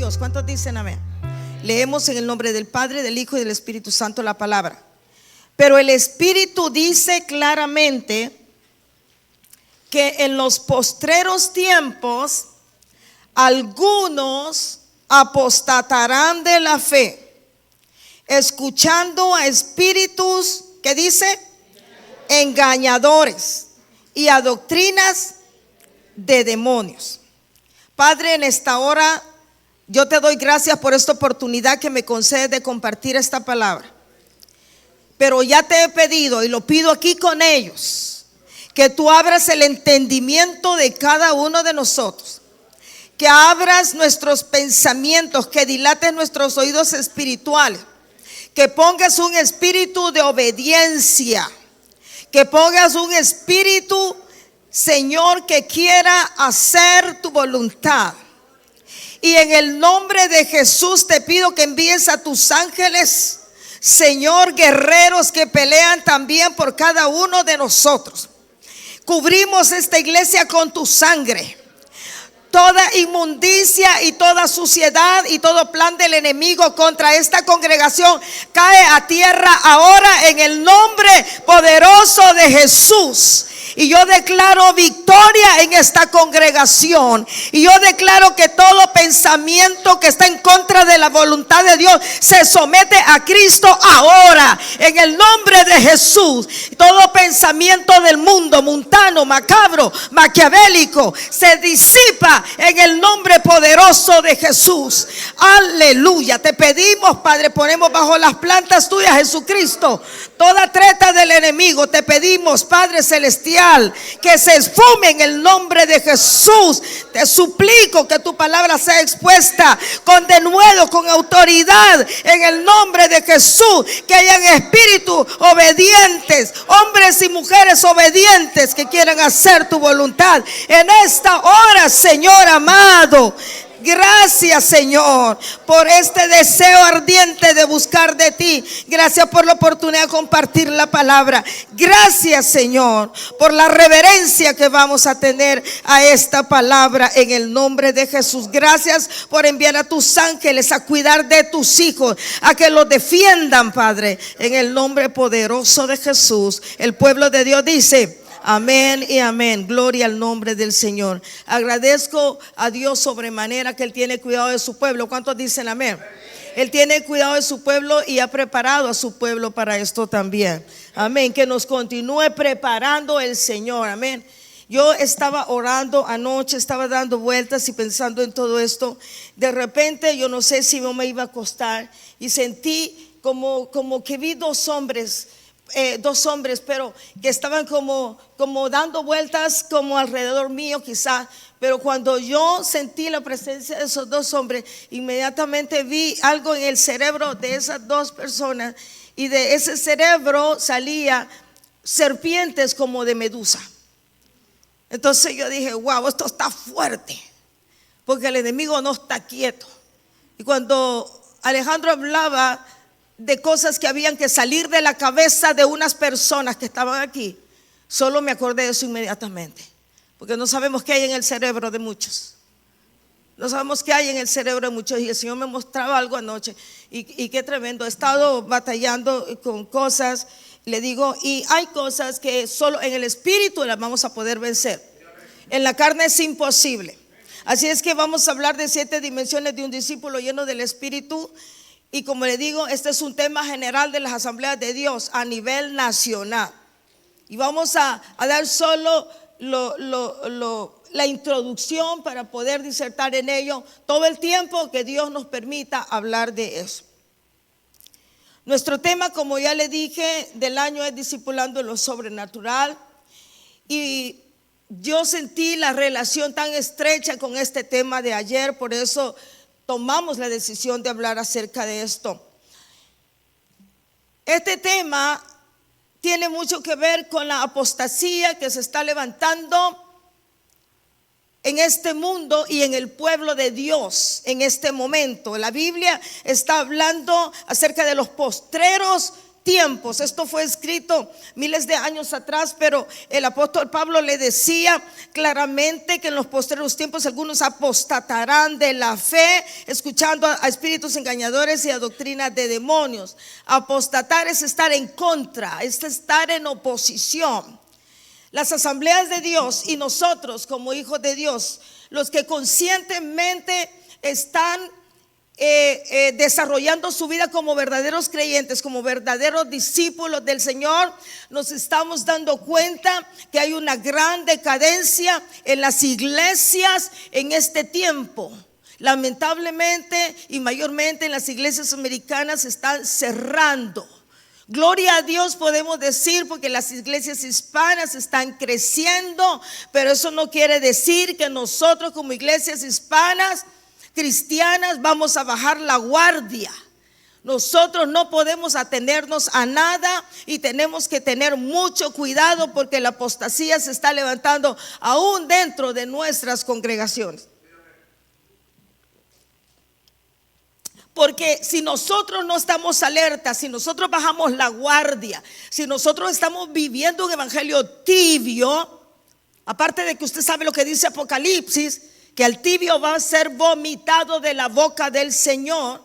Dios. ¿Cuántos dicen amén? Leemos en el nombre del Padre, del Hijo y del Espíritu Santo la palabra. Pero el Espíritu dice claramente que en los postreros tiempos algunos apostatarán de la fe, escuchando a espíritus, ¿qué dice? Engañadores, y a doctrinas de demonios. Padre, en esta hora yo te doy gracias por esta oportunidad que me concedes de compartir esta palabra. Pero ya te he pedido y lo pido aquí con ellos, que tú abras el entendimiento de cada uno de nosotros, que abras nuestros pensamientos, que dilates nuestros oídos espirituales, que pongas un espíritu de obediencia, que pongas un espíritu, Señor, que quiera hacer tu voluntad. Y en el nombre de Jesús te pido que envíes a tus ángeles, Señor, guerreros que pelean también por cada uno de nosotros. Cubrimos esta iglesia con tu sangre. Toda inmundicia y toda suciedad y todo plan del enemigo contra esta congregación cae a tierra ahora en el nombre poderoso de Jesús. Y yo declaro victoria en esta congregación. Y yo declaro que todo pensamiento que está en contra de la voluntad de Dios se somete a Cristo ahora, en el nombre de Jesús. Todo pensamiento del mundo mundano, macabro, maquiavélico, se disipa en el nombre poderoso de Jesús. Aleluya. Te pedimos, Padre, ponemos bajo las plantas tuyas, Jesucristo, toda treta del enemigo. Te pedimos, Padre celestial, que se esfume en el nombre de Jesús. Te suplico que tu palabra sea expuesta con denuedo, con autoridad, en el nombre de Jesús. Que hayan espíritus obedientes, hombres y mujeres obedientes, que quieran hacer tu voluntad en esta hora, Señor amado. Gracias, Señor, por este deseo ardiente de buscar de ti. Gracias por la oportunidad de compartir la palabra. Gracias, Señor, por la reverencia que vamos a tener a esta palabra en el nombre de Jesús. Gracias por enviar a tus ángeles a cuidar de tus hijos, a que los defiendan, Padre, en el nombre poderoso de Jesús. El pueblo de Dios dice: amén y amén. Gloria al nombre del Señor. Agradezco a Dios sobremanera que Él tiene cuidado de su pueblo. ¿Cuántos dicen amén? Él tiene cuidado de su pueblo y ha preparado a su pueblo para esto también. Amén. Que nos continúe preparando el Señor. Amén. Yo estaba orando anoche, estaba dando vueltas y pensando en todo esto. De repente, yo no sé si yo me iba a acostar y sentí como que vi dos hombres, pero que estaban como dando vueltas como alrededor mío quizá. Pero cuando yo sentí la presencia de esos dos hombres, inmediatamente vi algo en el cerebro de esas dos personas, y de ese cerebro salía serpientes como de medusa. Entonces yo dije: wow, esto está fuerte, porque el enemigo no está quieto. Y cuando Alejandro hablaba de cosas que habían que salir de la cabeza de unas personas que estaban aquí, solo me acordé de eso inmediatamente, porque no sabemos qué hay en el cerebro de muchos. No sabemos qué hay en el cerebro de muchos. Y el Señor me mostraba algo anoche, y qué tremendo. He estado batallando con cosas, le digo, y hay cosas que solo en el espíritu las vamos a poder vencer. En la carne es imposible. Así es que vamos a hablar de 7 dimensiones de un discípulo lleno del espíritu. Y como le digo, este es un tema general de las asambleas de Dios a nivel nacional. Y vamos a dar solo la introducción para poder disertar en ello todo el tiempo que Dios nos permita hablar de eso. Nuestro tema, como ya le dije, del año es discipulando lo sobrenatural. Y yo sentí la relación tan estrecha con este tema de ayer, por eso tomamos la decisión de hablar acerca de esto. Este tema tiene mucho que ver con la apostasía que se está levantando en este mundo y en el pueblo de Dios en este momento. La Biblia está hablando acerca de los postreros tiempos. Esto fue escrito miles de años atrás, pero el apóstol Pablo le decía claramente que en los postreros tiempos algunos apostatarán de la fe, escuchando a espíritus engañadores y a doctrinas de demonios. Apostatar es estar en contra, es estar en oposición. Las asambleas de Dios y nosotros como hijos de Dios, los que conscientemente están desarrollando su vida como verdaderos creyentes, como verdaderos discípulos del Señor, nos estamos dando cuenta que hay una gran decadencia en las iglesias en este tiempo. Lamentablemente y mayormente en las iglesias americanas se están cerrando. Gloria a Dios podemos decir, porque las iglesias hispanas están creciendo, pero eso no quiere decir que nosotros como iglesias hispanas cristianas vamos a bajar la guardia. Nosotros no podemos atenernos a nada y tenemos que tener mucho cuidado, porque la apostasía se está levantando aún dentro de nuestras congregaciones. Porque si nosotros no estamos alertas, si nosotros bajamos la guardia, si nosotros estamos viviendo un evangelio tibio, aparte de que usted sabe lo que dice Apocalipsis, que el tibio va a ser vomitado de la boca del Señor.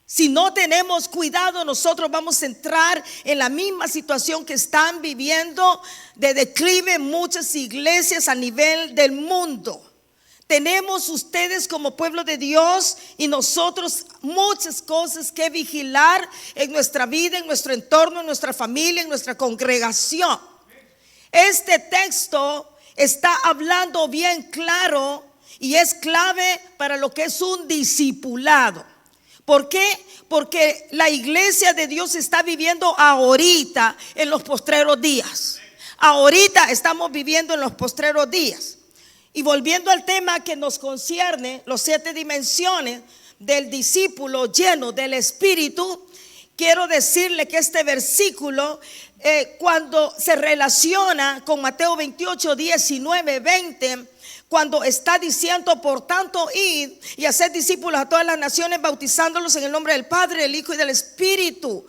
Si no tenemos cuidado, nosotros vamos a entrar en la misma situación que están viviendo de declive muchas iglesias a nivel del mundo. Tenemos ustedes como pueblo de Dios y nosotros muchas cosas que vigilar en nuestra vida, en nuestro entorno, en nuestra familia, en nuestra congregación. Este texto está hablando bien claro y es clave para lo que es un discipulado. ¿Por qué? Porque la iglesia de Dios está viviendo ahorita en los postreros días. Ahorita estamos viviendo en los postreros días. Y volviendo al tema que nos concierne, los 7 dimensiones del discípulo lleno del Espíritu, quiero decirle que este versículo, cuando se relaciona con Mateo 28, 19, 20, cuando está diciendo: por tanto, id y haced discípulos a todas las naciones, bautizándolos en el nombre del Padre, del Hijo y del Espíritu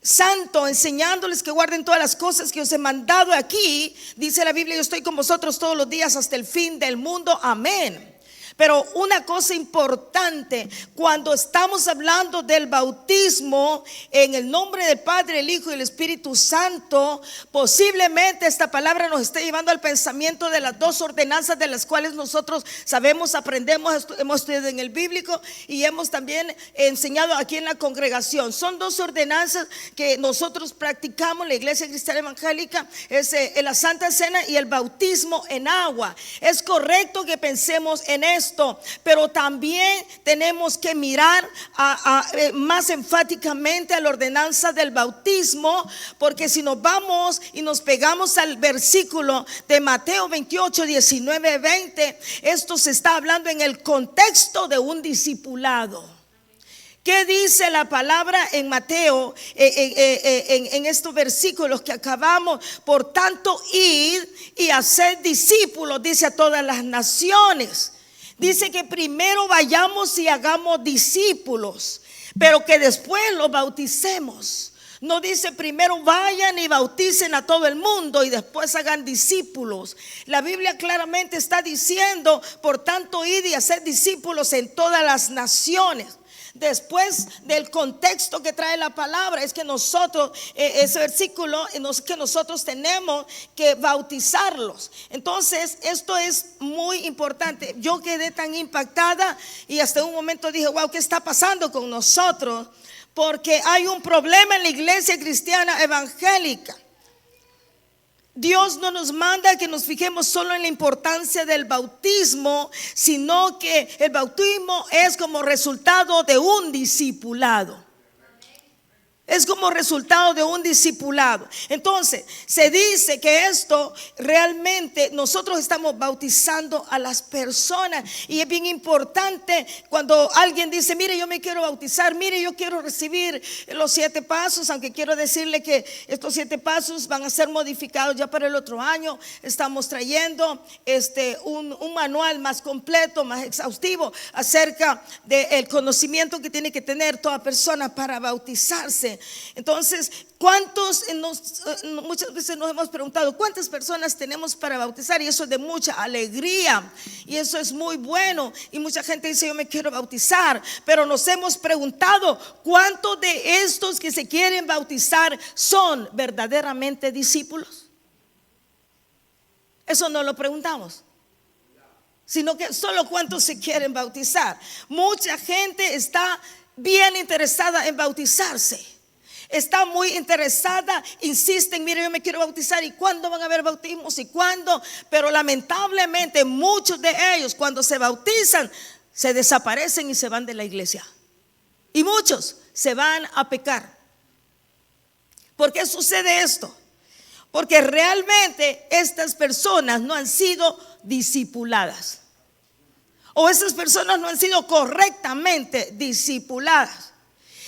Santo, enseñándoles que guarden todas las cosas que os he mandado aquí. Dice la Biblia: yo estoy con vosotros todos los días hasta el fin del mundo. Amén. Pero una cosa importante, cuando estamos hablando del bautismo en el nombre del Padre, el Hijo y el Espíritu Santo, posiblemente esta palabra nos esté llevando al pensamiento de las 2 ordenanzas de las cuales nosotros sabemos, aprendemos, hemos estudiado en el bíblico y hemos también enseñado aquí en la congregación. Son 2 ordenanzas que nosotros practicamos, la Iglesia Cristiana Evangélica, es la Santa Cena y el bautismo en agua. Es correcto que pensemos en esto, pero también tenemos que mirar más enfáticamente a la ordenanza del bautismo, porque si nos vamos y nos pegamos al versículo de Mateo 28, 19, 20, esto se está hablando en el contexto de un discipulado. ¿Qué dice la palabra en Mateo en estos versículos que acabamos? Por tanto, id y haced discípulos, dice, a todas las naciones. Dice que primero vayamos y hagamos discípulos, pero que después los bauticemos. No dice primero vayan y bauticen a todo el mundo y después hagan discípulos. La Biblia claramente está diciendo: por tanto, id y haced discípulos en todas las naciones. Después del contexto que trae la palabra, es que nosotros, ese versículo, que nosotros tenemos que bautizarlos. Entonces, esto es muy importante. Yo quedé tan impactada y hasta un momento dije: wow, ¿qué está pasando con nosotros? Porque hay un problema en la iglesia cristiana evangélica. Dios no nos manda que nos fijemos solo en la importancia del bautismo, sino que el bautismo es como resultado de un discipulado. Es como resultado de un discipulado. Entonces, se dice que esto realmente nosotros estamos bautizando a las personas. Y es bien importante cuando alguien dice: mire, yo me quiero bautizar, mire, yo quiero recibir los 7 pasos. Aunque quiero decirle que estos 7 pasos van a ser modificados ya para el otro año. Estamos trayendo un manual más completo, más exhaustivo acerca del conocimiento que tiene que tener toda persona para bautizarse. Entonces, muchas veces nos hemos preguntado cuántas personas tenemos para bautizar, y eso es de mucha alegría y eso es muy bueno, y mucha gente dice yo me quiero bautizar, pero nos hemos preguntado cuántos de estos que se quieren bautizar son verdaderamente discípulos. Eso no lo preguntamos, sino que solo cuántos se quieren bautizar. Mucha gente está bien interesada en bautizarse, está muy interesada, insisten, mire yo me quiero bautizar, y cuándo van a haber bautismos y cuándo, pero lamentablemente muchos de ellos cuando se bautizan se desaparecen y se van de la iglesia, y muchos se van a pecar. ¿Por qué sucede esto? Porque realmente estas personas no han sido discipuladas, o esas personas no han sido correctamente discipuladas.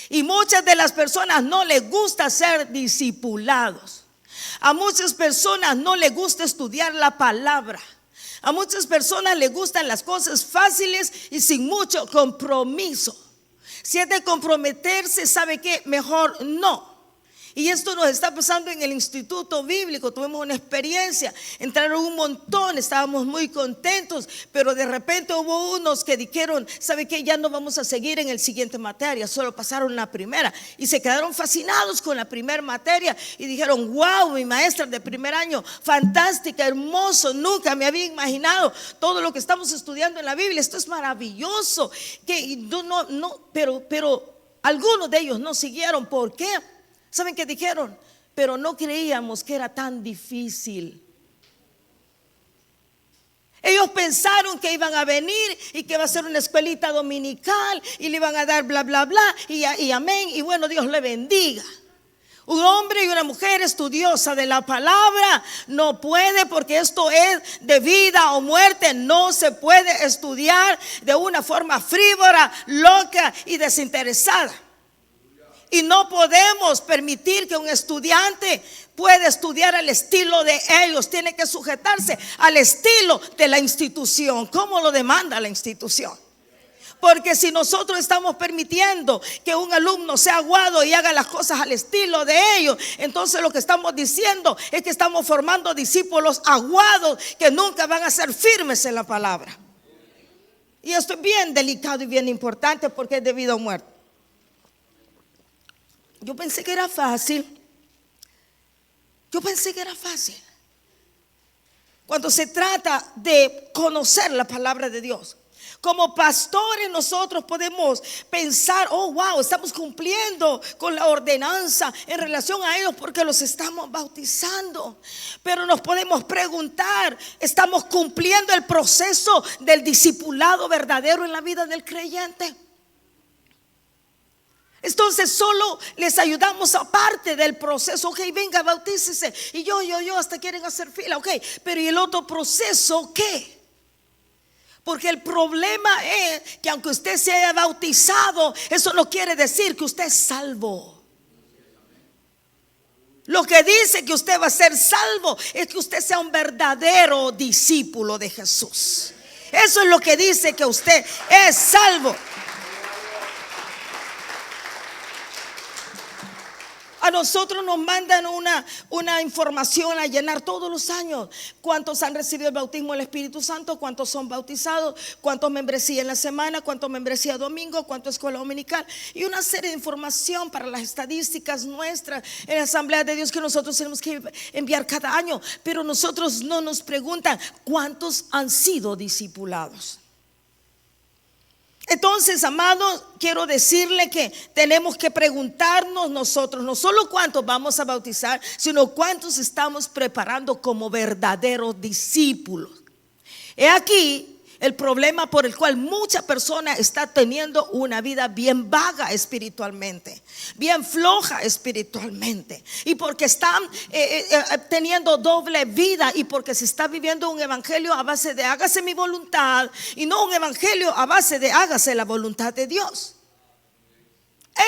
Y muchas de las personas no les gusta ser discipulados. A muchas personas no les gusta estudiar la palabra. A muchas personas les gustan las cosas fáciles y sin mucho compromiso. Si es de comprometerse, ¿sabe qué? Mejor no. Y esto nos está pasando en el instituto bíblico. Tuvimos una experiencia, entraron un montón, estábamos muy contentos, pero de repente hubo unos que dijeron, ¿sabe qué? Ya no vamos a seguir en el siguiente materia, solo pasaron la primera, y se quedaron fascinados con la primera materia y dijeron, wow, mi maestra de primer año, fantástica, hermoso, nunca me había imaginado todo lo que estamos estudiando en la Biblia, esto es maravilloso. Pero algunos de ellos no siguieron. ¿Por qué? ¿Saben qué dijeron? Pero no creíamos que era tan difícil. Ellos pensaron que iban a venir y que iba a ser una escuelita dominical y le iban a dar bla bla bla y amén, y bueno, Dios le bendiga. Un hombre y una mujer estudiosa de la palabra no puede, porque esto es de vida o muerte. No se puede estudiar de una forma frívola, loca y desinteresada. Y no podemos permitir que un estudiante pueda estudiar al estilo de ellos. Tiene que sujetarse al estilo de la institución, como lo demanda la institución. Porque si nosotros estamos permitiendo que un alumno sea aguado y haga las cosas al estilo de ellos, entonces lo que estamos diciendo es que estamos formando discípulos aguados que nunca van a ser firmes en la palabra. Y esto es bien delicado y bien importante, porque es de vida o muerte. Yo pensé que era fácil. Cuando se trata de conocer la palabra de Dios, como pastores nosotros podemos pensar, oh wow, estamos cumpliendo con la ordenanza en relación a ellos porque los estamos bautizando. Pero nos podemos preguntar, ¿estamos cumpliendo el proceso del discipulado verdadero en la vida del creyente? Entonces solo les ayudamos aparte del proceso. Ok, venga, bautícese. Y yo, hasta quieren hacer fila. Ok, pero ¿y el otro proceso qué? Porque el problema es que aunque usted se haya bautizado, eso no quiere decir que usted es salvo. Lo que dice que usted va a ser salvo es que usted sea un verdadero discípulo de Jesús. Eso es lo que dice que usted es salvo. A nosotros nos mandan una información a llenar todos los años. ¿Cuántos han recibido el bautismo del Espíritu Santo? ¿Cuántos son bautizados? ¿Cuántos membresía en la semana? ¿Cuántos membresía domingo? ¿Cuánto escuela dominical? Y una serie de información para las estadísticas nuestras en la Asamblea de Dios que nosotros tenemos que enviar cada año. Pero nosotros no nos preguntan cuántos han sido discipulados. Entonces, amados, quiero decirle que tenemos que preguntarnos nosotros, no solo cuántos vamos a bautizar, sino cuántos estamos preparando como verdaderos discípulos. He aquí el problema por el cual mucha persona está teniendo una vida bien vaga espiritualmente, bien floja espiritualmente, y porque están teniendo doble vida, y porque se está viviendo un evangelio a base de hágase mi voluntad y no un evangelio a base de hágase la voluntad de Dios.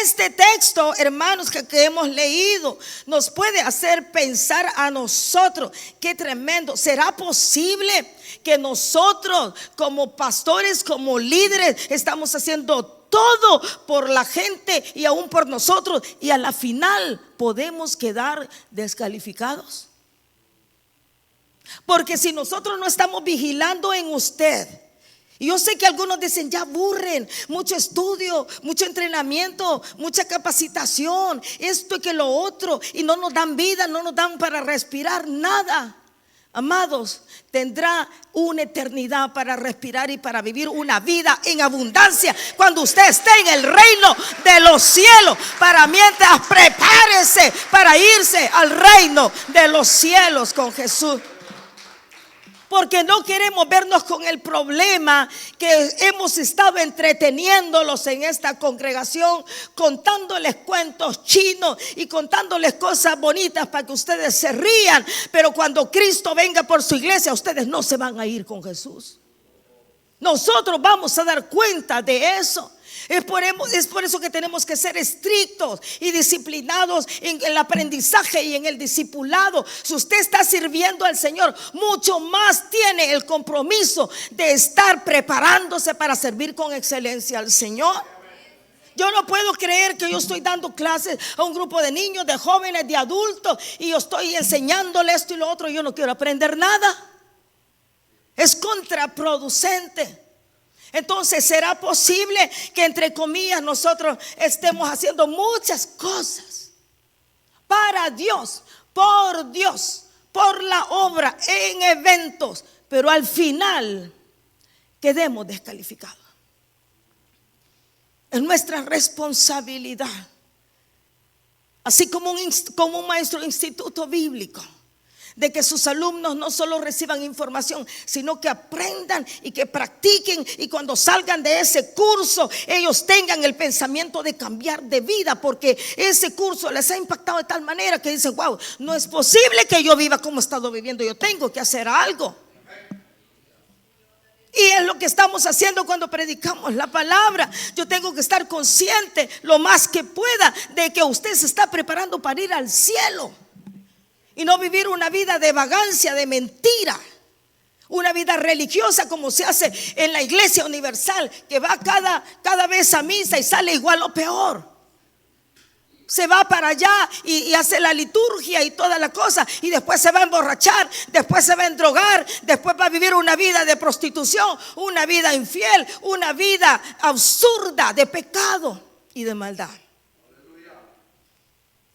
Este texto, hermanos, que hemos leído nos puede hacer pensar a nosotros. Qué tremendo. ¿Será posible que nosotros como pastores, como líderes, estamos haciendo todo por la gente y aún por nosotros, y a la final podemos quedar descalificados. Porque si nosotros no estamos vigilando en usted, y yo sé que algunos dicen, ya aburren, mucho estudio, mucho entrenamiento, mucha capacitación, esto y que lo otro, y no nos dan vida, no nos dan para respirar nada. Amados, tendrá una eternidad para respirar y para vivir una vida en abundancia cuando usted esté en el reino de los cielos. Para mientras, prepárese para irse al reino de los cielos con Jesús. Porque no queremos vernos con el problema que hemos estado entreteniéndolos en esta congregación, contándoles cuentos chinos y contándoles cosas bonitas para que ustedes se rían. Pero cuando Cristo venga por su iglesia, ustedes no se van a ir con Jesús. Nosotros vamos a dar cuenta de eso. Es por eso que tenemos que ser estrictos y disciplinados en el aprendizaje y en el discipulado. Si usted está sirviendo al Señor, mucho más tiene el compromiso de estar preparándose para servir con excelencia al Señor. Yo no puedo creer que yo estoy dando clases a un grupo de niños, de jóvenes, de adultos, y yo estoy enseñándole esto y lo otro y yo no quiero aprender nada. Es contraproducente. Entonces, ¿será posible que entre comillas nosotros estemos haciendo muchas cosas para Dios, por la obra, en eventos, pero al final quedemos descalificados? Es nuestra responsabilidad, así como un maestro de instituto bíblico, de que sus alumnos no solo reciban información, sino que aprendan y que practiquen, y cuando salgan de ese curso ellos tengan el pensamiento de cambiar de vida, porque ese curso les ha impactado de tal manera que dicen, wow, no es posible que yo viva como he estado viviendo, yo tengo que hacer algo. Y es lo que estamos haciendo cuando predicamos la palabra. Yo tengo que estar consciente lo más que pueda de que usted se está preparando para ir al cielo y no vivir una vida de vagancia, de mentira, una vida religiosa como se hace en la iglesia universal, que va cada vez a misa y sale igual o peor. Se va para allá y hace la liturgia y toda la cosa, y después se va a emborrachar, después se va a endrogar, después va a vivir una vida de prostitución, una vida infiel, una vida absurda de pecado y de maldad.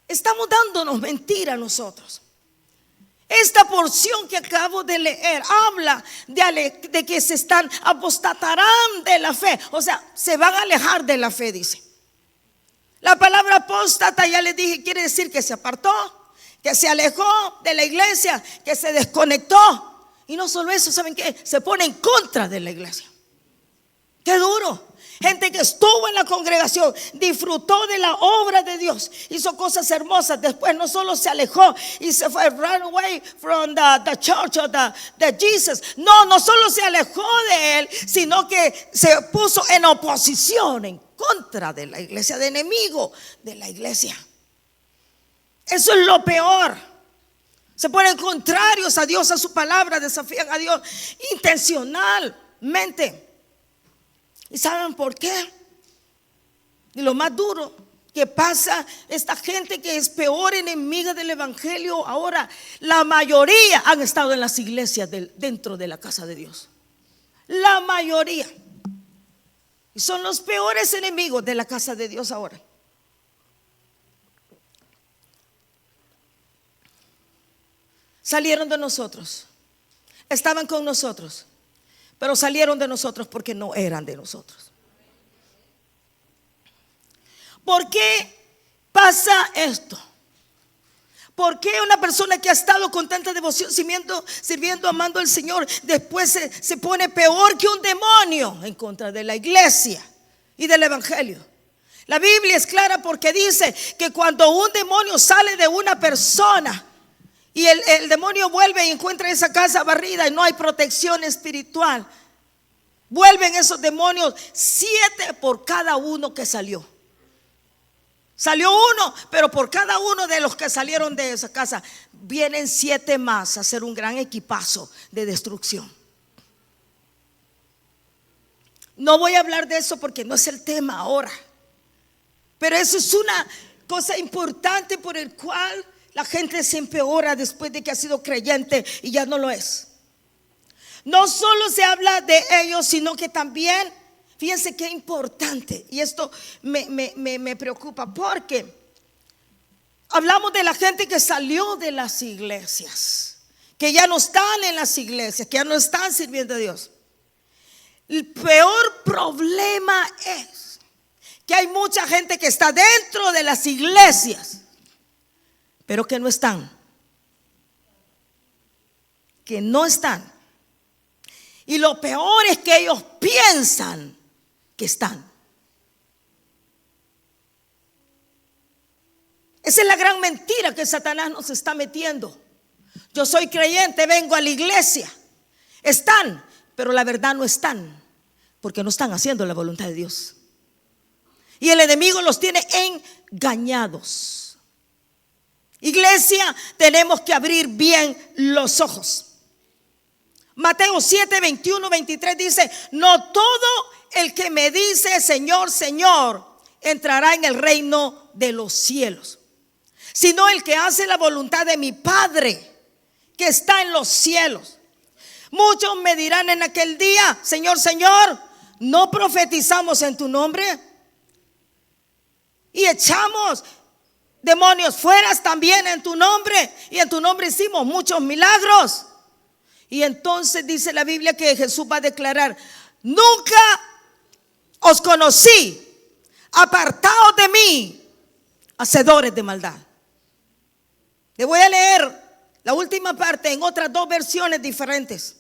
Estamos dándonos mentira a nosotros. Esta porción que acabo de leer habla de que apostatarán de la fe, o sea, se van a alejar de la fe, dice. La palabra apóstata, ya les dije, quiere decir que se apartó, que se alejó de la iglesia, que se desconectó. Y no solo eso, ¿saben qué? Se pone en contra de la iglesia. ¡Qué duro! Gente que estuvo en la congregación, disfrutó de la obra de Dios, hizo cosas hermosas. Después no solo se alejó y se fue, ran away from the church of the Jesus. No solo se alejó de él, sino que se puso en oposición, en contra de la iglesia, de enemigo de la iglesia. Eso es lo peor. Se ponen contrarios a Dios, a su palabra, desafían a Dios intencionalmente. ¿Y saben por qué? Y lo más duro que pasa, esta gente que es peor enemiga del evangelio ahora, la mayoría han estado en las iglesias dentro de la casa de Dios. La mayoría. Y son los peores enemigos de la casa de Dios ahora. Salieron de nosotros, estaban con nosotros, pero salieron de nosotros porque no eran de nosotros. ¿Por qué pasa esto? ¿Por qué una persona que ha estado con tanta devoción, sirviendo, amando al Señor, después se pone peor que un demonio en contra de la iglesia y del evangelio? La Biblia es clara porque dice que cuando un demonio sale de una persona y el demonio vuelve y encuentra esa casa barrida y no hay protección espiritual, vuelven esos demonios 7 por cada uno que salió. Salió uno, pero por cada uno de los que salieron de esa casa vienen 7 más a hacer un gran equipazo de destrucción. No voy a hablar de eso porque no es el tema ahora. Pero eso es una cosa importante por el cual la gente se empeora después de que ha sido creyente y ya no lo es. No solo se habla de ellos, sino que también, fíjense qué importante, y esto me preocupa, porque hablamos de la gente que salió de las iglesias, que ya no están en las iglesias, que ya no están sirviendo a Dios. El peor problema es que hay mucha gente que está dentro de las iglesias, pero que no están. Que no están. Y lo peor es que ellos piensan que están. Esa es la gran mentira que Satanás nos está metiendo. Yo soy creyente, vengo a la iglesia. Están, pero la verdad no están, porque no están haciendo la voluntad de Dios. Y el enemigo los tiene engañados. Iglesia, tenemos que abrir bien los ojos. Mateo 7, 21, 23 dice: no todo el que me dice Señor, Señor, entrará en el reino de los cielos, sino el que hace la voluntad de mi Padre que está en los cielos. Muchos me dirán en aquel día: Señor, Señor, ¿no profetizamos en tu nombre? Y echamos demonios fuera también en tu nombre, y en tu nombre hicimos muchos milagros. Y entonces dice la Biblia que Jesús va a declarar: nunca os conocí, apartaos de mí, hacedores de maldad. Le voy a leer la última parte en otras dos versiones diferentes,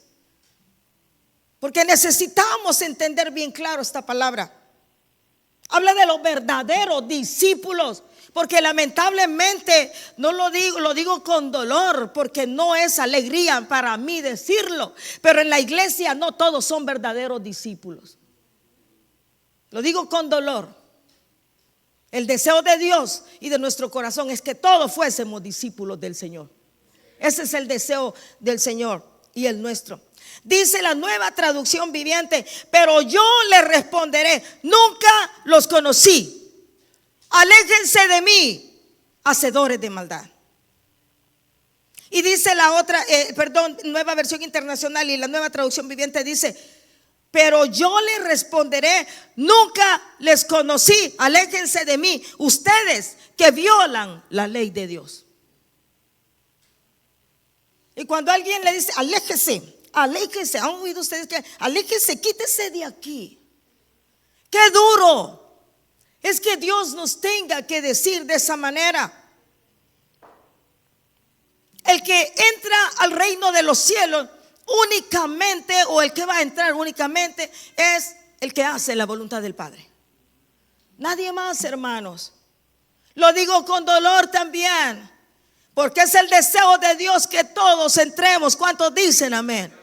porque necesitamos entender bien claro esta palabra. Habla de los verdaderos discípulos, porque lamentablemente no lo digo con dolor, porque no es alegría para mí decirlo, pero en la iglesia no todos son verdaderos discípulos. Lo digo con dolor. El deseo de Dios y de nuestro corazón es que todos fuésemos discípulos del Señor. Ese es el deseo del Señor y el nuestro. Dice la Nueva Traducción Viviente: pero yo le responderé, nunca los conocí. Aléjense de mí, hacedores de maldad. Y dice la otra, Nueva Versión Internacional y la Nueva Traducción Viviente dice: pero yo le responderé, nunca les conocí. Aléjense de mí, ustedes que violan la ley de Dios. Y cuando alguien le dice: aléjese, aléjese, ¿han oído ustedes que aléjese, quítese de aquí? ¡Qué duro! Es que Dios nos tenga que decir de esa manera. El que entra al reino de los cielos únicamente, o el que va a entrar únicamente, es el que hace la voluntad del Padre. Nadie más, hermanos. Lo digo con dolor también, porque es el deseo de Dios que todos entremos. ¿Cuántos dicen amén?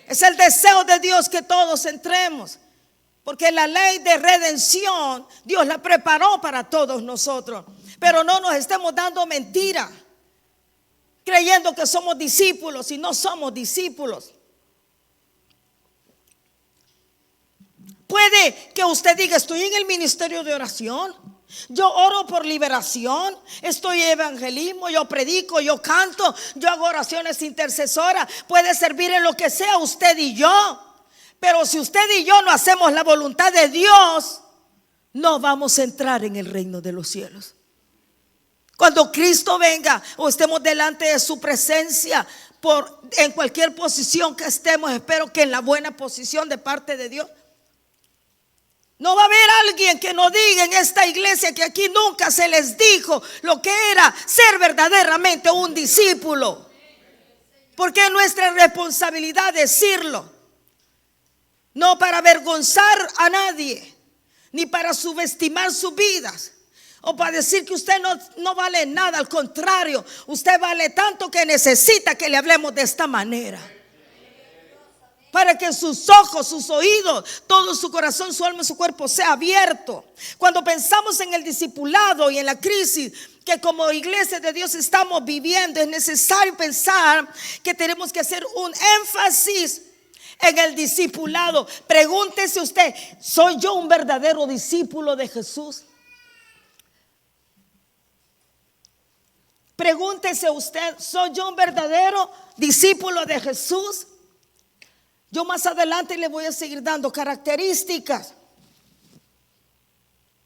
Es el deseo de Dios que todos entremos, porque la ley de redención Dios la preparó para todos nosotros. Pero no nos estemos dando mentira, creyendo que somos discípulos y no somos discípulos. Puede que usted diga: estoy en el ministerio de oración, yo oro por liberación, estoy en evangelismo, yo predico, yo canto, yo hago oraciones intercesoras. Puede servir en lo que sea usted y yo, pero si usted y yo no hacemos la voluntad de Dios, no vamos a entrar en el reino de los cielos. Cuando Cristo venga o estemos delante de su presencia, en cualquier posición que estemos, espero que en la buena posición de parte de Dios, no va a haber alguien que no diga en esta iglesia que aquí nunca se les dijo lo que era ser verdaderamente un discípulo, porque es nuestra responsabilidad decirlo, no para avergonzar a nadie, ni para subestimar sus vidas, o para decir que usted no vale nada. Al contrario, usted vale tanto que necesita que le hablemos de esta manera, para que sus ojos, sus oídos, todo su corazón, su alma y su cuerpo sea abierto. Cuando pensamos en el discipulado y en la crisis que como iglesia de Dios estamos viviendo, es necesario pensar que tenemos que hacer un énfasis En el discipulado, pregúntese usted, ¿soy yo un verdadero discípulo de Jesús? Pregúntese usted, ¿soy yo un verdadero discípulo de Jesús? Yo más adelante le voy a seguir dando características.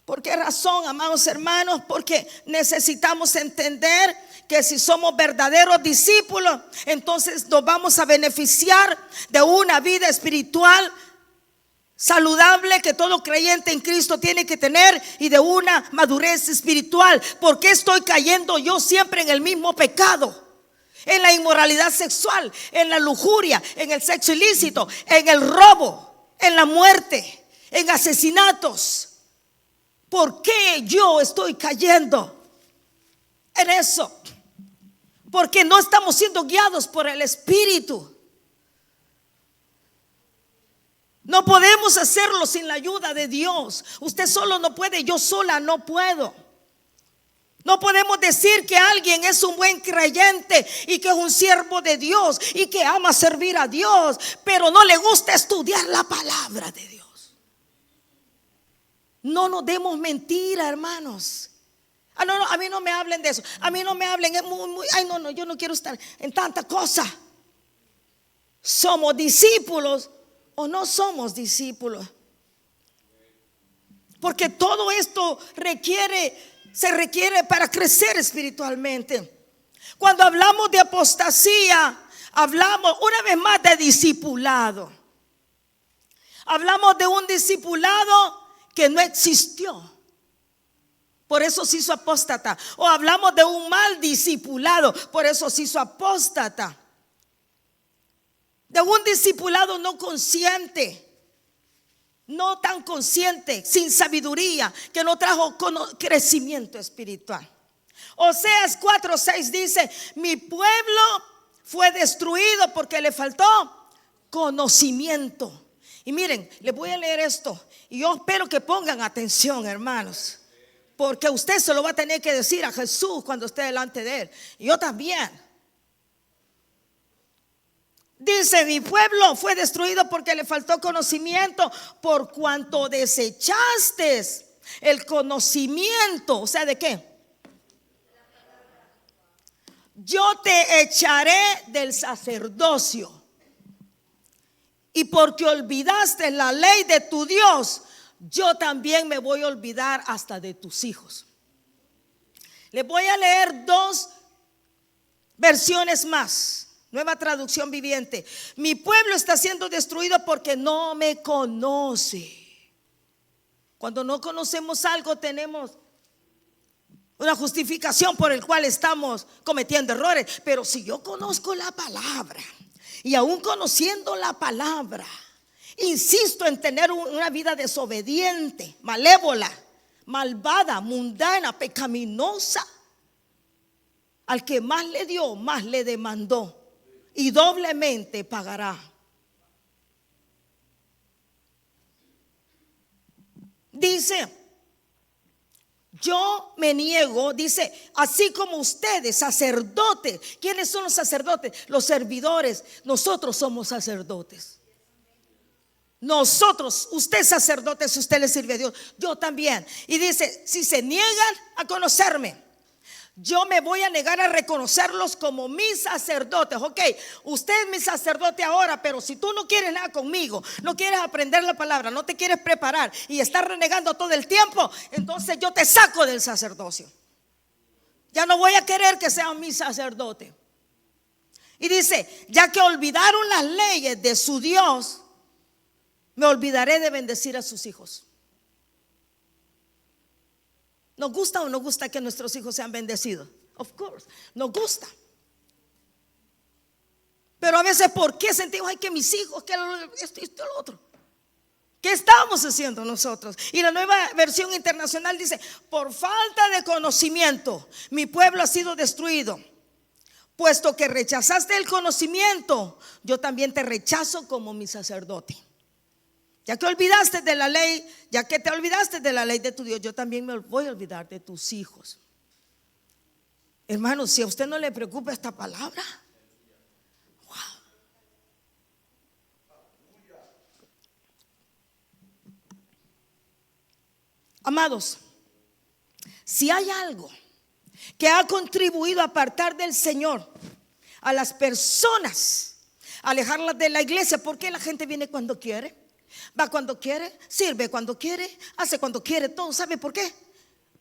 ¿Por qué razón, amados hermanos? Porque necesitamos entender que si somos verdaderos discípulos, entonces nos vamos a beneficiar de una vida espiritual saludable que todo creyente en Cristo tiene que tener, y de una madurez espiritual. ¿Por qué estoy cayendo yo siempre en el mismo pecado? En la inmoralidad sexual, en la lujuria, en el sexo ilícito, en el robo, en la muerte, en asesinatos. ¿Por qué yo estoy cayendo en eso? Porque no estamos siendo guiados por el Espíritu. No podemos hacerlo sin la ayuda de Dios. Usted solo no puede, yo sola no puedo. No podemos decir que alguien es un buen creyente y que es un siervo de Dios y que ama servir a Dios, pero no le gusta estudiar la palabra de Dios. No nos demos mentira, hermanos. No, a mí no me hablen de eso. A mí no me hablen, es ay, no, yo no quiero estar en tanta cosa. ¿Somos discípulos o no somos discípulos? Porque todo esto se requiere para crecer espiritualmente. Cuando hablamos de apostasía, hablamos una vez más de discipulado. Hablamos de un discipulado que no existió, por eso se hizo apóstata. O hablamos de un mal discipulado, por eso se hizo apóstata. De un discipulado no consciente, no tan consciente, sin sabiduría, que no trajo crecimiento espiritual. Oseas 4:6 dice: mi pueblo fue destruido porque le faltó conocimiento. Y miren, les voy a leer esto, y yo espero que pongan atención, hermanos, porque usted se lo va a tener que decir a Jesús cuando esté delante de él, y yo también. Dice: mi pueblo fue destruido porque le faltó conocimiento, por cuanto desechaste el conocimiento. O sea, ¿de qué? Yo te echaré del sacerdocio. Y porque olvidaste la ley de tu Dios, yo también me voy a olvidar hasta de tus hijos. Les voy a leer dos versiones más. Nueva traducción viviente. Mi pueblo está siendo destruido porque no me conoce. Cuando no conocemos algo, tenemos una justificación por el cual estamos cometiendo errores. Pero si yo conozco la palabra, y aún conociendo la palabra, insisto en tener una vida desobediente, malévola, malvada, mundana, pecaminosa, al que más le dio, más le demandó, y doblemente pagará. Dice: yo me niego, dice, así como ustedes, sacerdotes. ¿Quiénes son los sacerdotes? Los servidores. Nosotros somos sacerdotes. Nosotros, usted es sacerdote si usted le sirve a Dios, yo también. Y dice: si se niegan a conocerme, yo me voy a negar a reconocerlos como mis sacerdotes. Ok, usted es mi sacerdote ahora, pero si tú no quieres nada conmigo, no quieres aprender la palabra, no te quieres preparar y estás renegando todo el tiempo, entonces yo te saco del sacerdocio. Ya no voy a querer que sean mi sacerdote. Y dice: ya que olvidaron las leyes de su Dios, me olvidaré de bendecir a sus hijos. ¿Nos gusta o no gusta que nuestros hijos sean bendecidos? Of course, nos gusta. Pero a veces, ¿por qué sentimos ay, que mis hijos, que esto y lo otro? ¿Qué estamos haciendo nosotros? Y la nueva versión internacional dice: por falta de conocimiento, mi pueblo ha sido destruido. Puesto que rechazaste el conocimiento, yo también te rechazo como mi sacerdote. Ya que olvidaste de la ley, ya que te olvidaste de la ley de tu Dios, yo también me voy a olvidar de tus hijos. Hermanos, si a usted no le preocupa esta palabra, wow. Amados, si hay algo que ha contribuido a apartar del Señor a las personas, alejarlas de la iglesia, porque la gente viene cuando quiere, va cuando quiere, sirve cuando quiere, hace cuando quiere, todo. ¿Sabe por qué?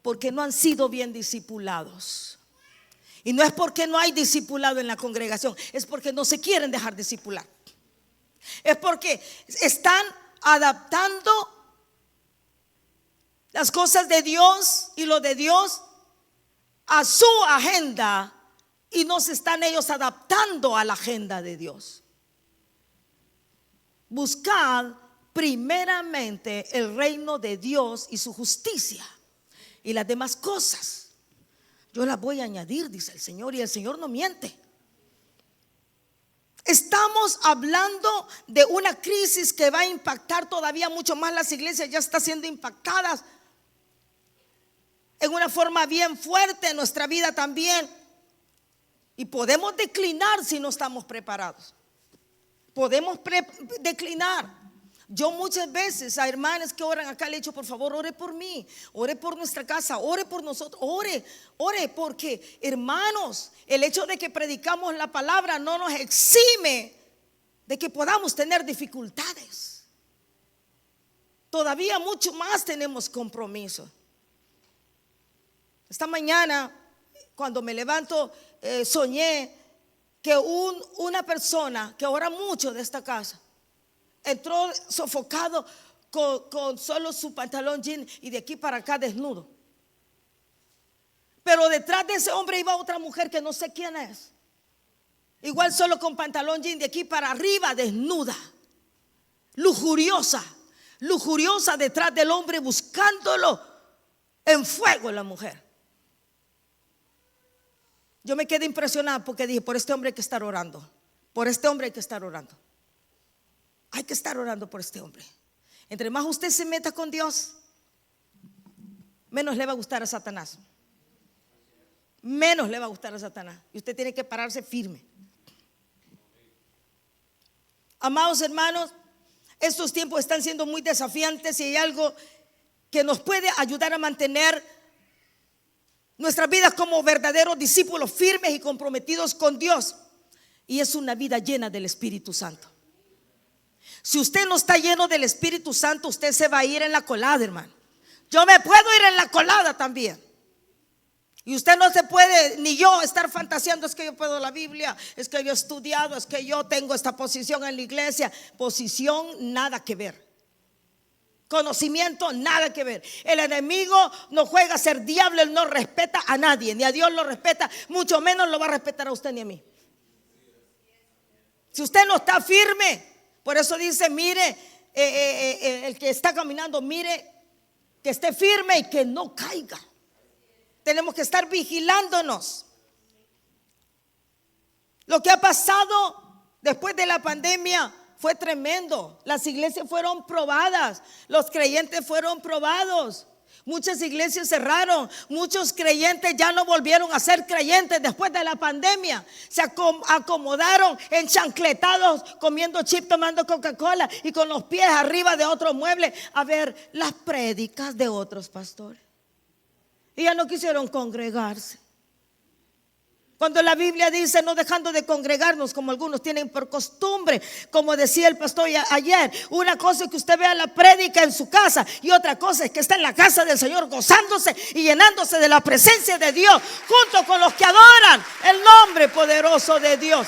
Porque no han sido bien discipulados. Y no es porque no hay discipulado en la congregación, es porque no se quieren dejar discipular. Es porque están adaptando las cosas de Dios y lo de Dios a su agenda, y no se están ellos adaptando a la agenda de Dios. Buscad primeramente el reino de Dios y su justicia, y las demás cosas yo las voy a añadir, dice el Señor, y el Señor no miente. Estamos hablando de una crisis que va a impactar todavía mucho más las iglesias. Ya está siendo impactadas en una forma bien fuerte en nuestra vida también. Y podemos declinar si no estamos preparados. Podemos declinar. Yo muchas veces a hermanas que oran acá le he dicho: por favor, ore por mí, ore por nuestra casa, ore por nosotros, ore, porque hermanos, el hecho de que predicamos la palabra no nos exime de que podamos tener dificultades. Todavía mucho más tenemos compromiso. Esta mañana, cuando me levanto, soñé que una persona que ora mucho de esta casa entró sofocado con solo su pantalón jean y de aquí para acá desnudo. Pero detrás de ese hombre iba otra mujer que no sé quién es, igual solo con pantalón jean de aquí para arriba, desnuda, lujuriosa detrás del hombre, buscándolo en fuego la mujer. Yo me quedé impresionada porque dije: por este hombre hay que estar orando, por este hombre hay que estar orando. Hay que estar orando por este hombre. Entre más usted se meta con Dios, menos le va a gustar a Satanás. Menos le va a gustar a Satanás. Y usted tiene que pararse firme. Amados hermanos, estos tiempos están siendo muy desafiantes, y hay algo que nos puede ayudar a mantener nuestras vidas como verdaderos discípulos firmes y comprometidos con Dios, y es una vida llena del Espíritu Santo. Si usted no está lleno del Espíritu Santo, usted se va a ir en la colada, hermano. Yo me puedo ir en la colada también. Y usted no se puede, ni yo, estar fantaseando: es que yo puedo la Biblia, es que yo he estudiado, es que yo tengo esta posición en la iglesia. Posición, nada que ver. Conocimiento, nada que ver. El enemigo no juega a ser diablo, él no respeta a nadie, ni a Dios lo respeta, mucho menos lo va a respetar a usted ni a mí. Si usted no está firme, por eso dice: mire, el que está caminando, mire que esté firme y que no caiga. Tenemos que estar vigilándonos. Lo que ha pasado después de la pandemia fue tremendo. Las iglesias fueron probadas, los creyentes fueron probados. Muchas iglesias cerraron, muchos creyentes ya no volvieron a ser creyentes después de la pandemia. Se acomodaron enchancletados, comiendo chip, tomando Coca-Cola y con los pies arriba de otros muebles a ver las prédicas de otros pastores. Y ya no quisieron congregarse. Cuando la Biblia dice: no dejando de congregarnos como algunos tienen por costumbre, como decía el pastor ayer, una cosa es que usted vea la prédica en su casa, y otra cosa es que está en la casa del Señor gozándose y llenándose de la presencia de Dios, junto con los que adoran el nombre poderoso de Dios.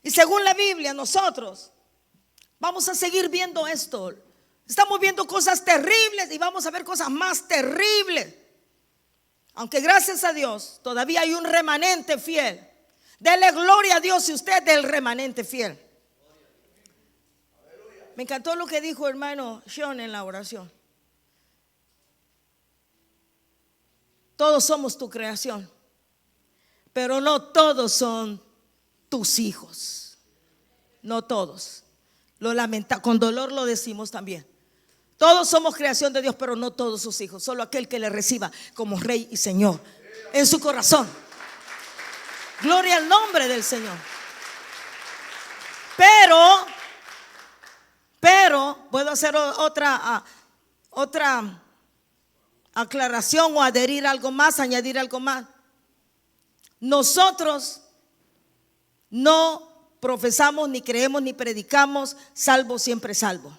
Y según la Biblia, nosotros vamos a seguir viendo esto. Estamos viendo cosas terribles y vamos a ver cosas más terribles. Aunque gracias a Dios todavía hay un remanente fiel. Dele gloria a Dios si usted es del remanente fiel. Me encantó lo que dijo hermano Sean en la oración. Todos somos tu creación, pero no todos son tus hijos. No todos. Lo lamenta, con dolor lo decimos también. Todos somos creación de Dios, pero no todos sus hijos. Solo aquel que le reciba como Rey y Señor en su corazón. Gloria al nombre del Señor. Pero Pero puedo hacer otra aclaración o adherir algo más, añadir algo más. Nosotros no profesamos, ni creemos, ni predicamos salvo, siempre salvo.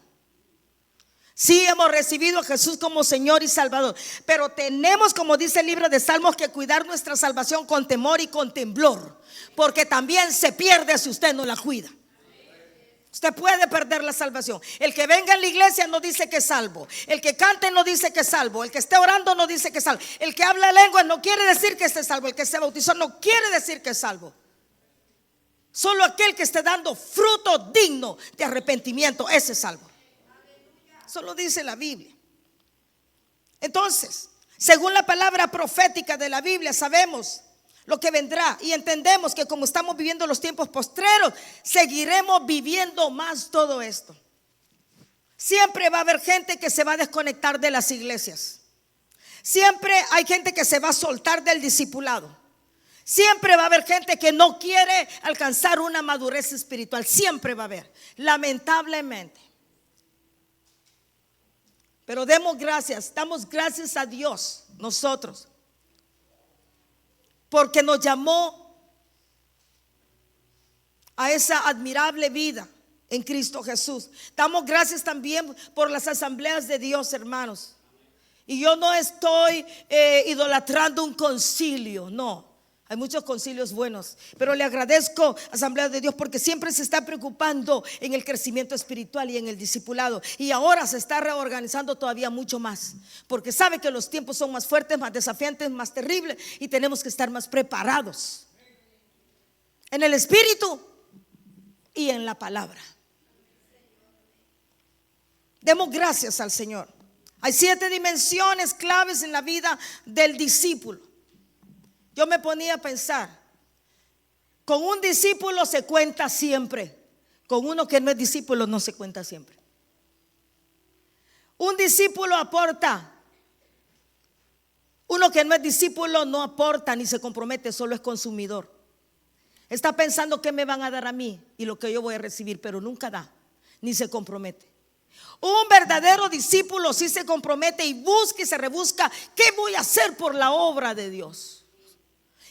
Sí hemos recibido a Jesús como Señor y Salvador, pero tenemos, como dice el libro de Salmos, que cuidar nuestra salvación con temor y con temblor, porque también se pierde si usted no la cuida. Usted puede perder la salvación. El que venga en la iglesia no dice que es salvo. El que cante no dice que es salvo. El que esté orando no dice que es salvo. El que habla lenguas no quiere decir que esté salvo. El que se bautizó no quiere decir que es salvo. Solo aquel que esté dando fruto digno de arrepentimiento, ese es salvo. Eso lo dice la Biblia. Entonces, según la palabra profética de la Biblia, sabemos lo que vendrá y entendemos que como estamos viviendo los tiempos postreros, seguiremos viviendo más todo esto. Siempre va a haber gente que se va a desconectar de las iglesias. Siempre hay gente que se va a soltar del discipulado. Siempre va a haber gente que no quiere alcanzar una madurez espiritual. Siempre va a haber, lamentablemente. Pero damos gracias a Dios nosotros, porque nos llamó a esa admirable vida en Cristo Jesús. Damos gracias también por las asambleas de Dios, hermanos. Y yo no estoy idolatrando un concilio, no. Hay muchos concilios buenos, pero le agradezco a Asamblea de Dios porque siempre se está preocupando en el crecimiento espiritual y en el discipulado. Y ahora se está reorganizando todavía mucho más, porque sabe que los tiempos son más fuertes, más desafiantes, más terribles, y tenemos que estar más preparados en el espíritu y en la palabra. Demos gracias al Señor. Hay 7 dimensiones claves en la vida del discípulo. Yo me ponía a pensar, con un discípulo se cuenta siempre, con uno que no es discípulo no se cuenta siempre. Un discípulo aporta, uno que no es discípulo no aporta ni se compromete, solo es consumidor. Está pensando qué me van a dar a mí y lo que yo voy a recibir, pero nunca da, ni se compromete. Un verdadero discípulo sí se compromete y busca y se rebusca, ¿qué voy a hacer por la obra de Dios?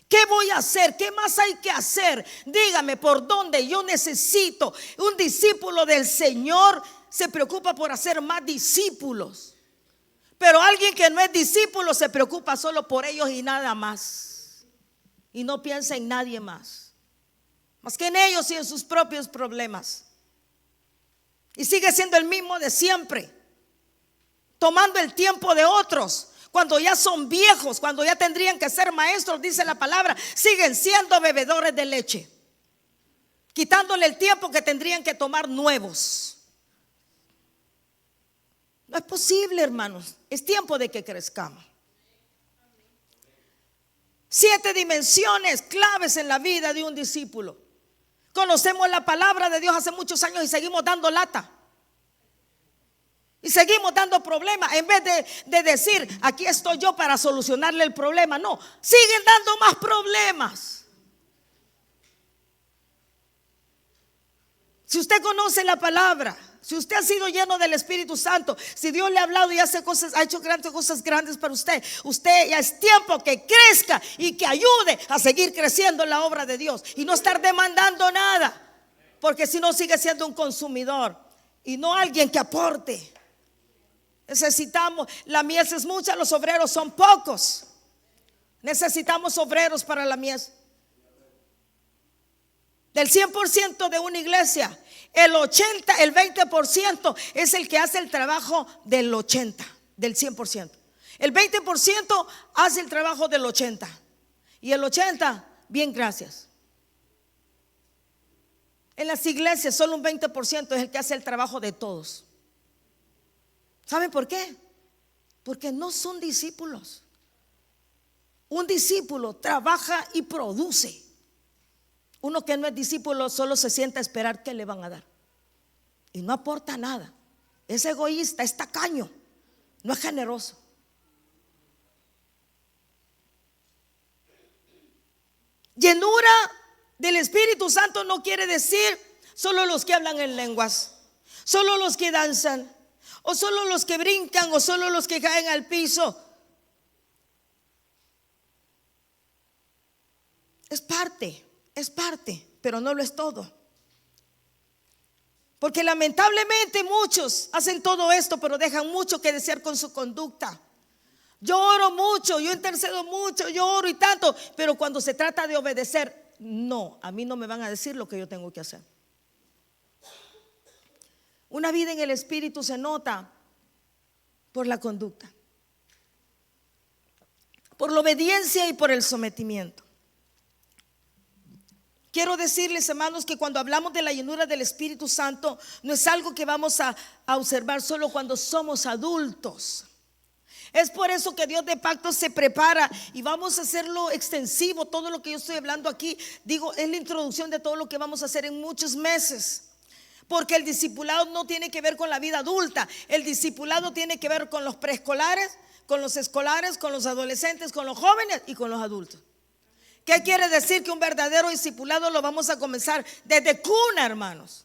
¿Qué voy a hacer? ¿Qué más hay que hacer? Dígame por dónde yo necesito. Un discípulo del Señor se preocupa por hacer más discípulos. Pero alguien que no es discípulo se preocupa solo por ellos y nada más. Y no piensa en nadie más que en ellos y en sus propios problemas. Y sigue siendo el mismo de siempre, tomando el tiempo de otros. Cuando ya son viejos, cuando ya tendrían que ser maestros, dice la palabra, siguen siendo bebedores de leche, quitándole el tiempo que tendrían que tomar nuevos. No es posible, hermanos. Es tiempo de que crezcamos. 7 dimensiones claves en la vida de un discípulo. Conocemos la palabra de Dios hace muchos años y seguimos dando lata. Y seguimos dando problemas en vez de decir, aquí estoy yo para solucionarle el problema. No, siguen dando más problemas. Si usted conoce la palabra, si usted ha sido lleno del Espíritu Santo, si Dios le ha hablado y hace cosas, ha hecho grandes cosas grandes para usted, usted ya es tiempo que crezca y que ayude a seguir creciendo en la obra de Dios y no estar demandando nada, porque si no sigue siendo un consumidor y no alguien que aporte. Necesitamos, la mies es mucha, los obreros son pocos. Necesitamos obreros para la mies. Del 100% de una iglesia, el 20% es el que hace el trabajo del 80%, del 100%. El 20% hace el trabajo del 80%. Y el 80%, bien, gracias. En las iglesias solo un 20% es el que hace el trabajo de todos. ¿Saben por qué? Porque no son discípulos. Un discípulo trabaja y produce. Uno que no es discípulo solo se sienta a esperar qué le van a dar y no aporta nada. Es egoísta, es tacaño, no es generoso. Llenura del Espíritu Santo no quiere decir solo los que hablan en lenguas, Solo los que danzan, o solo los que brincan, o solo los que caen al piso. Es parte, pero no lo es todo. Porque lamentablemente muchos hacen todo esto, pero dejan mucho que desear con su conducta. Yo oro mucho, yo intercedo mucho, yo oro y tanto, pero cuando se trata de obedecer, no, a mí no me van a decir lo que yo tengo que hacer. Una vida en el Espíritu se nota por la conducta, por la obediencia y por el sometimiento. Quiero decirles, hermanos, que cuando hablamos de la llenura del Espíritu Santo, no es algo que vamos a observar solo cuando somos adultos. Es por eso que Dios de pacto se prepara y vamos a hacerlo extensivo. Todo lo que yo estoy hablando aquí, digo, es la introducción de todo lo que vamos a hacer en muchos meses. Porque el discipulado no tiene que ver con la vida adulta. El discipulado tiene que ver con los preescolares, con los escolares, con los adolescentes, con los jóvenes y con los adultos. ¿Qué quiere decir? Que un verdadero discipulado lo vamos a comenzar desde cuna, hermanos.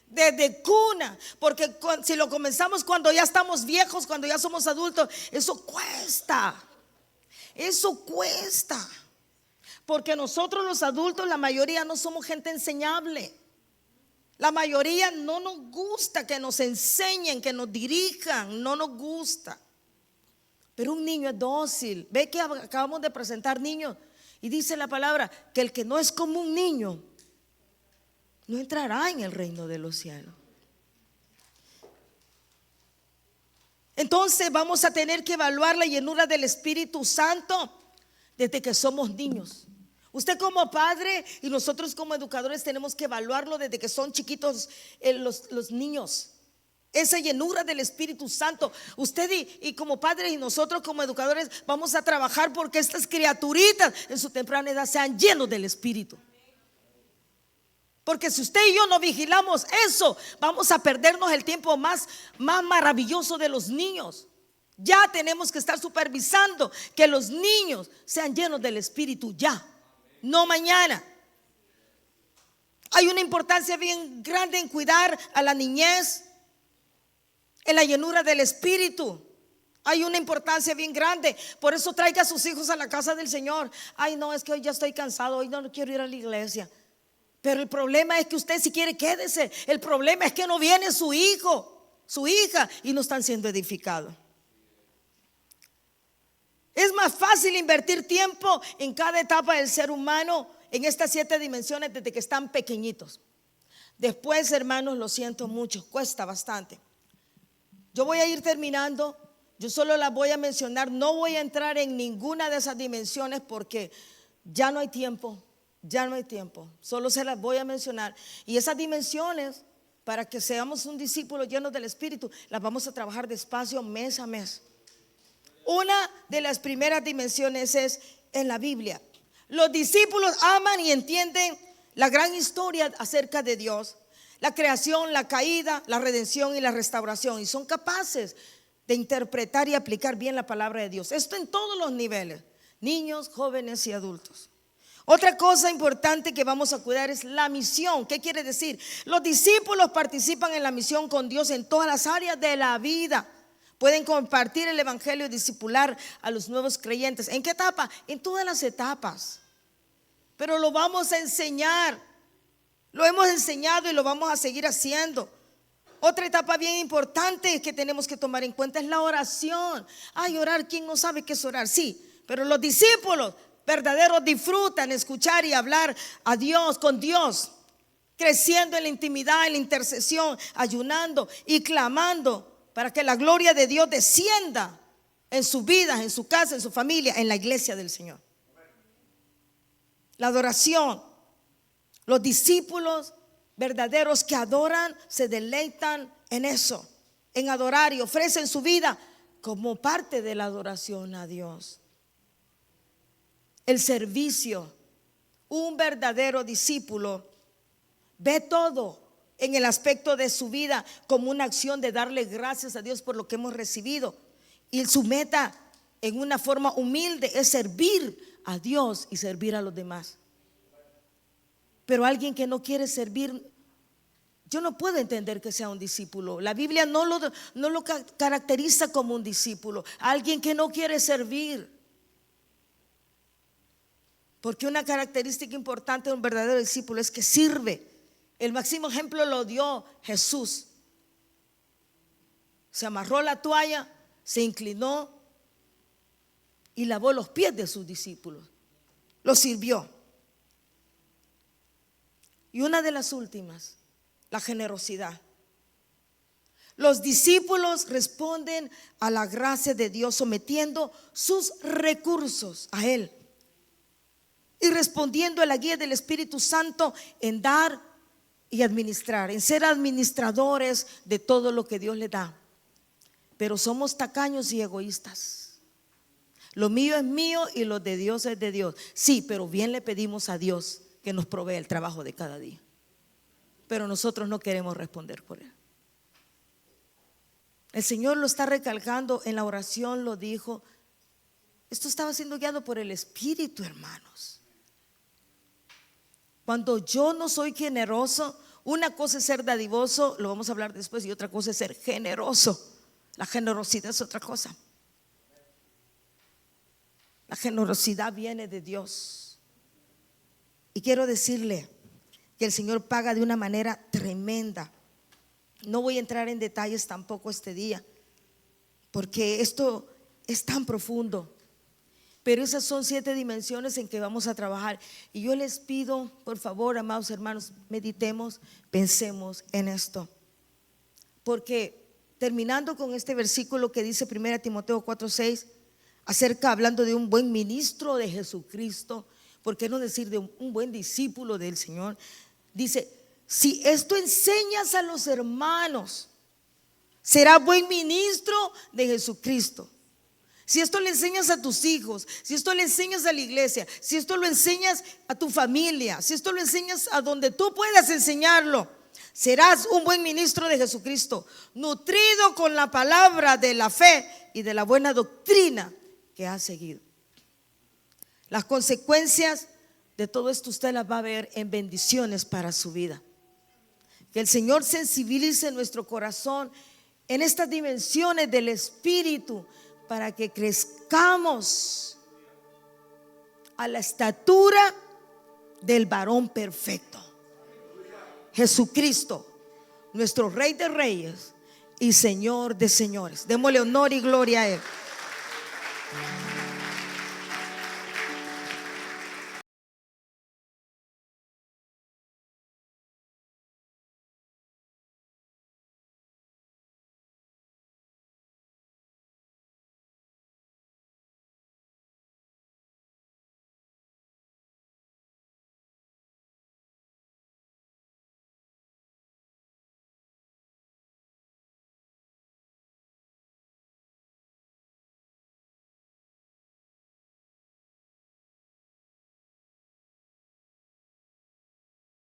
Desde cuna. Porque si lo comenzamos cuando ya estamos viejos, cuando ya somos adultos, eso cuesta. Eso cuesta. Porque nosotros los adultos, la mayoría no somos gente enseñable. La mayoría no nos gusta que nos enseñen, que nos dirijan, no nos gusta. Pero un niño es dócil. Ve que acabamos de presentar niños. Y dice la palabra que el que no es como un niño no entrará en el reino de los cielos. Entonces vamos a tener que evaluar la llenura del Espíritu Santo desde que somos niños. Usted como padre y nosotros como educadores tenemos que evaluarlo desde que son chiquitos los niños. Esa llenura del Espíritu Santo. Usted y como padres y nosotros como educadores vamos a trabajar porque estas criaturitas en su temprana edad sean llenos del Espíritu. Porque si usted y yo no vigilamos eso, vamos a perdernos el tiempo más maravilloso de los niños. Ya tenemos que estar supervisando que los niños sean llenos del Espíritu ya, no mañana. Hay una importancia bien grande en cuidar a la niñez, en la llenura del Espíritu. Hay una importancia bien grande. Por eso traiga a sus hijos a la casa del Señor. Ay, no, es que hoy ya estoy cansado, hoy no quiero ir a la iglesia. Pero el problema es que usted, si quiere, quédese. El problema es que no viene su hijo, su hija, y no están siendo edificados. Es más fácil invertir tiempo en cada etapa del ser humano, en estas 7 dimensiones, desde que están pequeñitos. Después, hermanos, lo siento mucho, cuesta bastante. Yo voy a ir terminando. Yo solo las voy a mencionar. No voy a entrar en ninguna de esas dimensiones porque ya no hay tiempo. Ya no hay tiempo. Solo se las voy a mencionar. Y esas dimensiones, para que seamos un discípulo lleno del Espíritu, las vamos a trabajar despacio mes a mes. Una de las primeras dimensiones es en la Biblia. Los discípulos aman y entienden la gran historia acerca de Dios. La creación, la caída, la redención y la restauración. Y son capaces de interpretar y aplicar bien la palabra de Dios. Esto en todos los niveles. Niños, jóvenes y adultos. Otra cosa importante que vamos a cuidar es la misión. ¿Qué quiere decir? Los discípulos participan en la misión con Dios en todas las áreas de la vida. Pueden compartir el evangelio y discipular a los nuevos creyentes. ¿En qué etapa? En todas las etapas. Pero lo vamos a enseñar. Lo hemos enseñado y lo vamos a seguir haciendo. Otra etapa bien importante que tenemos que tomar en cuenta es la oración. Ay, orar, ¿quién no sabe qué es orar? Sí, pero los discípulos verdaderos disfrutan escuchar y hablar a Dios, con Dios, creciendo en la intimidad, en la intercesión, ayunando y clamando para que la gloria de Dios descienda en sus vidas, en su casa, en su familia, en la iglesia del Señor. La adoración. Los discípulos verdaderos que adoran se deleitan en eso, en adorar, y ofrecen su vida como parte de la adoración a Dios. El servicio. Un verdadero discípulo ve todo en el aspecto de su vida como una acción de darle gracias a Dios por lo que hemos recibido, y su meta en una forma humilde es servir a Dios y servir a los demás. Pero alguien que no quiere servir yo no puedo entender que sea un discípulo. La Biblia no lo caracteriza como un discípulo, alguien que no quiere servir. Porque una característica importante de un verdadero discípulo es que sirve. El máximo ejemplo lo dio Jesús. Se amarró la toalla, se inclinó y lavó los pies de sus discípulos. Los sirvió. Y una de las últimas, la generosidad. Los discípulos responden a la gracia de Dios sometiendo sus recursos a Él y respondiendo a la guía del Espíritu Santo en dar y administrar, en ser administradores de todo lo que Dios le da. Pero somos tacaños y egoístas. Lo mío es mío y lo de Dios es de Dios. Sí, pero bien le pedimos a Dios que nos provee el trabajo de cada día. Pero nosotros no queremos responder por Él. El Señor lo está recalcando en la oración, lo dijo. Esto estaba siendo guiado por el Espíritu, hermanos. Cuando yo no soy generoso, una cosa es ser dadivoso, lo vamos a hablar después, y otra cosa es ser generoso. La generosidad es otra cosa. La generosidad viene de Dios. Y quiero decirle que el Señor paga de una manera tremenda. No voy a entrar en detalles tampoco este día, porque esto es tan profundo. Pero esas son 7 dimensiones en que vamos a trabajar. Y yo les pido, por favor, amados hermanos, meditemos, pensemos en esto. Porque terminando con este versículo que dice 1 Timoteo 4:6, hablando de un buen ministro de Jesucristo, ¿por qué no decir de un buen discípulo del Señor? Dice, si esto enseñas a los hermanos, será buen ministro de Jesucristo. Si esto le enseñas a tus hijos, si esto le enseñas a la iglesia, si esto lo enseñas a tu familia, si esto lo enseñas a donde tú puedas enseñarlo, serás un buen ministro de Jesucristo, nutrido con la palabra de la fe y de la buena doctrina que has seguido. Las consecuencias de todo esto usted las va a ver en bendiciones para su vida. Que el Señor sensibilice nuestro corazón en estas dimensiones del Espíritu, para que crezcamos a la estatura del varón perfecto, Jesucristo, nuestro Rey de Reyes y Señor de Señores. Démosle honor y gloria a Él.